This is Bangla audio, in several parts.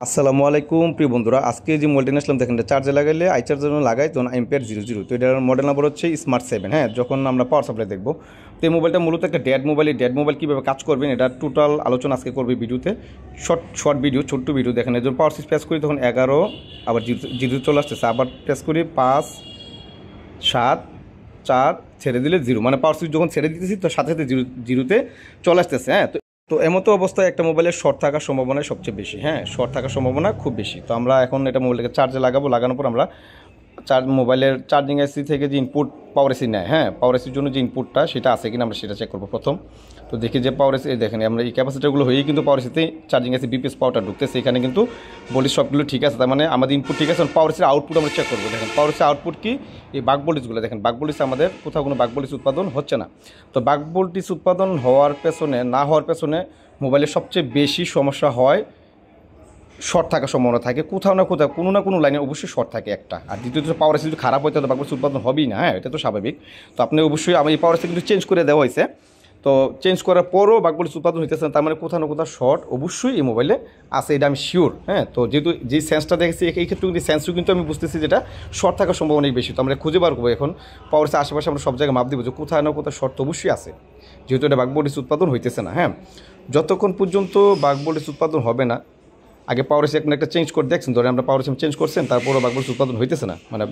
আসসালামু আলাইকুম প্রিয় বন্ধুরা, আজকে যে মোবাইলটা নিয়ে আসলাম দেখেন, চার্জে লাগাইলে আই চার্জার লাগাই তখন Ampere 00। তো এটার মডেল নাম্বার হচ্ছে স্মার্ট 7। হ্যাঁ, যখন আমরা পাওয়ার সাপ্লাই দেখবো, তো এই মোবাইলটা মূলত একটা ডেড মোবাইল কীভাবে কাজ করবেন এটা টোটাল আলোচনা আজকে করবে ভিডিওতে। শর্ট ভিডিও, ছোট্ট ভিডিও দেখেন। যখন পাওয়ার সুইচ প্রেস করি তখন 11, আবার জিরো চলে আসতেছে, আবার প্রেস করি 5, 7, 4, ছেড়ে দিলে 0, মানে পাওয়ার সুইচ যখন ছেড়ে দিতেছি তো সাথে সাথে জিরোতে চলে আসতেছে। হ্যাঁ, তো এমতো অবস্থায় একটা মোবাইলের শর্ট থাকার সম্ভাবনা সবচেয়ে বেশি। হ্যাঁ, শর্ট থাকার সম্ভাবনা খুব বেশি। তো আমরা এখন এটা মোবাইলটাকে চার্জে লাগানোর পর আমরা মোবাইলের চার্জিং আইসি থেকে যে ইনপুট পাওয়ার এসি নেয়, হ্যাঁ, পাওয়ার এসির জন্য যে ইনপুটটা সেটা আছে কিনা আমরা সেটা চেক করবো প্রথম। তো দেখি যে পাওয়ার এসি দেখেন, আমরা এই ক্যাপাসিটারগুলো হয়েই কিন্তু পাওয়ার এসিতে চার্জিং আইসি বিপিএস পাওয়ারটা ঢুকতেছে, এখানে কিন্তু বলি সবগুলো ঠিক আছে, তার মানে আমাদের ইনপুট ঠিক আছে। পাওয়ার এসির আউটপুট আমরা চেক করবো। দেখেন পাওয়ার এসির আউটপুট কি, এই বাক ভোল্টেজগুলো দেখেন, বাক ভোল্টেজ আমাদের কোথাও কোনো বাক ভোল্টেজ উৎপাদন হচ্ছে না। তো বাক ভোল্টেজ উৎপাদন না হওয়ার পেছনে মোবাইলের সবচেয়ে বেশি সমস্যা হয়, শর্ট থাকার সম্ভাবনা থাকে কোথাও না কোথাও, কোনো না কোনো লাইনে অবশ্যই শর্ট থাকে একটা। আর দ্বিতীয়ত পাওয়ার এসি যদি খারাপ হয় তাহলে বাক ভোল্টেজ উৎপাদন হবেই না। হ্যাঁ, এটা তো স্বাভাবিক। তো আপনি অবশ্যই, আমি এই পাওয়ার এসি কিন্তু চেঞ্জ করে দেওয়া হয়েছে, তো চেঞ্জ করার পরও বাক ভোল্টেজ উৎপাদন হইতেছে না, তার মানে কোথাও না কোথাও শর্ট অবশ্যই এই মোবাইলে আছে, এটা আমি শিওর। হ্যাঁ, তো যেহেতু যে সেন্সটা দেখেছি এই ক্ষেত্রে কিন্তু সেন্সও কিন্তু আমি বুঝতেছি যেটা শর্ট থাকার সম্ভাবনাই বেশি। তো আমরা খুঁজে বার করবো এখন পাওয়ার এসির আশেপাশে, আমরা সব জায়গায় মাপ দিব যে কোথাও না কোথাও শর্ট অবশ্যই আছে, যেহেতু এটা বাক ভোল্টেজ উৎপাদন হইতেছে না। হ্যাঁ, যতক্ষণ পর্যন্ত বাক ভোল্টেজ উৎপাদন হবে না, আগে পাওয়ার এসি একটা চেঞ্জ করে দেখছেন, ধরেন আমরা পাওয়ার এসি চেঞ্জ করছেন, তারপরও বাক ভোল্টেজ উৎপাদন হইতেছে না, মানে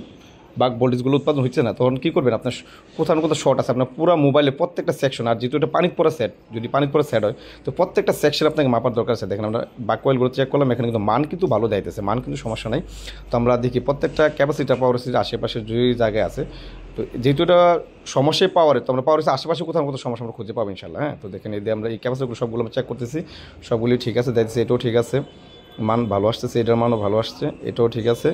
বাক ভোল্টেজগুলো উৎপাদন হচ্ছে না, তখন কী করবেন, আপনার কোথাও না কোথাও শর্ট আছে আপনার পুরো মোবাইলের প্রত্যেকটা সেকশন। আর যেহেতু এটা পানির পরে সেট, যদি পানির পরে সেট হয় তো প্রত্যেকটা সেকশন আপনাকে মাপার দরকার আছে। দেখেন আমরা বাক কয়েলগুলো চেক করলাম, এখানে কিন্তু মান কিন্তু ভালো দেখাইতেছে, মান কিন্তু সমস্যা নাই। তো আমরা দেখি প্রত্যেকটা ক্যাপাসিটার পাওয়ার এসির আশেপাশে যে জায়গায় আছে, তো যেহেতু এটা সমস্যায় পাওয়ারে, তো আমরা পাওয়ার এসির আশেপাশে কোথাও কোথাও সমস্যা আমরা খুঁজে পাবো ইনশাল্লাহ। হ্যাঁ, তো দেখেন এই আমরা এই ক্যাপাসিটারগুলো সবগুলো চেক করতেছি, সবগুলি ঠিক আছে, দেখছি এটাও ঠিক আছে, মান ভালো আসতেছে, এটার মানও ভালো আসছে, এটাও ঠিক আছে।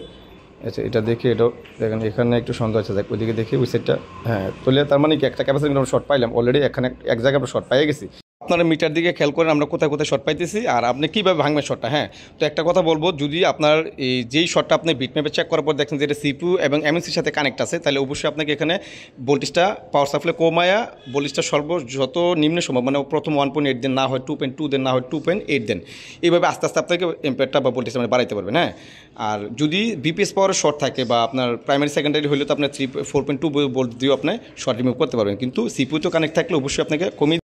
আচ্ছা, এটা দেখে এটাও দেখেন, এখানে একটু সন্দেহ আছে, দেখ ওইদিকে দেখি ওই সাইডটা। হ্যাঁ, তাহলে তার মানে কি একটা ক্যাপাসিটি আমরা শর্ট পাইলাম অলরেডি, এখানে এক জায়গায় আমরা শর্ট পাইয়ে গেছি। আপনারা মিটার দিকে খেয়াল করেন আমরা কোথায় কোথায় শর্ট পাইতেছি আর আপনি কীভাবে ভাঙবেন শর্টটা। হ্যাঁ, তো একটা কথা বলবো, যদি আপনার এই যেই শর্টটা আপনি বিটম্যাপে চেক করার পর দেখছেন যে এটা সিপিইউ এবং এমএসির সাথে কানেক্ট আছে, তাহলে অবশ্যই আপনাকে এখানে ভোল্টেজটা পাওয়ার সাপ্লাই কমায়া ভোল্টেজটা যত নিম্ন সম্ভব, মানে প্রথম 1.8 দেন, না হয় 2.2 দেন, না হয় 2.8 দেন, এইভাবে আস্তে আস্তে আপনাকে এম্পিয়ারটা বা ভোল্টেজটা মানে বাড়াইতে পারবেন। হ্যাঁ, আর যদি বিপিএস পাওয়ারের শর্ট থাকে বা আপনার প্রাইমারি সেকেন্ডারি হলে তো আপনার 4.2 ভোল্ট দিয়েও আপনি শর্ট রিমুভ করতে পারবেন, কিন্তু সিপিইউ তো কানেক্ট থাকলে অবশ্যই আপনাকে কমিয়ে